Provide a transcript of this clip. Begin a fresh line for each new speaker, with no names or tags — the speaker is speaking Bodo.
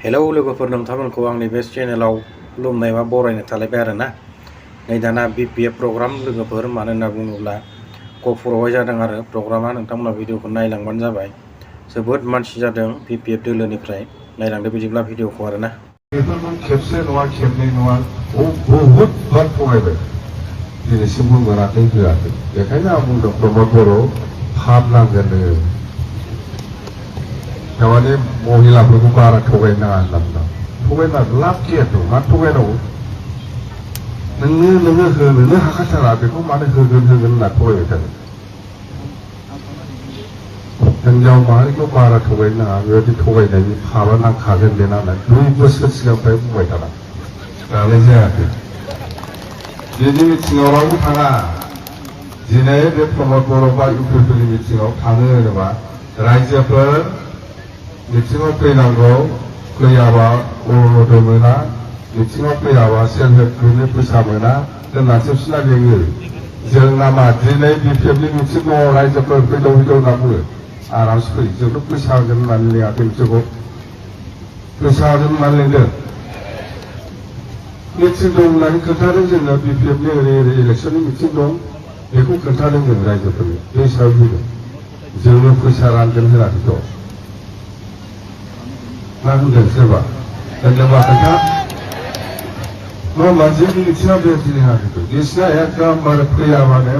हेलौ लोगोफोर नोंथांमोनखौ आंनि बे चेनेलाव खुलुमनाय बा बरायनो थालायबाय आरोना। नै दाना BPF प्रग्राम लोगोफोर, मानो होनना बुङोब्ला गहपुरावहाय जादों आरो प्रग्रामा। नोंथांमोना भिडिअखौ नायलांबानो जाबाय। जोबोद मानसि जादों BPF दोलोनिफ्राय। नायलांदो बिदिब्ला भिडिअखौ आरोना।
बेफोरखौ खेबसे नङा खेबनै नङा बहुद बार फरायबाय, दिनैसिमबो मोनाखै होआखै। बेखायनो आं बुंदों प्रमद बर' फाब नांगोन थारमाने महिलाफोरखौ बारा थगायनाङा होनना बुंदों। थगायनाङा, लाब गैयाथ', मा थगायनांगौ? नोङो होनोनो हाखाथारा, बेखौ मानो होगोन होनना थगायबाय थागोन? हिनजाव माहारिखौ बारा थगायनो नाङा, बेबायदि थगायनायनि फाबा नांखागोन बे नांनाय 2 बोसोर सिगांनिफ्राय बुंबाय थादों, दालाय जायाखै। बिनि मिथिङाव रावबो थाङा। दिनै बे प्रमद बर' बा इउपिपिनि मिथिङाव थाङो होनोबा रायजोफोर मिथिङाव फैनांगौ, फैयाबा अरुनदय मोना, मिथिङाव फैयाबा सेल्फ हेल्प ग्रुपनि फैसा मोना होननासो बिसोरना लेङो। जोंना मा दिनै BPFनि मिथिं दङ, रायजोफोर फैदौ होनना बुङो, आरामसे फै। जोंथ' फैसा होगोन होननानै लेङाखै बिसोरखौ, फैसा होगोन होननानै लेंदों। मिथिं दं होननानै खोन्थादों जोङो, BPFनि ओरै इलेक्सननि मिथिं दं, बेखौ खोन्थादों जों रायजोफोरनो, बे हिसाबै फैदों। जोङो फैसा रानगोन होनाखैथ'। मा होनदों सोरबा? होनदोंबा खोन्था। नङा होमबा? जोंनि मिथिङाव बे दिनै हाखैथ'। बिसिना एकदमबारे फैयाबानो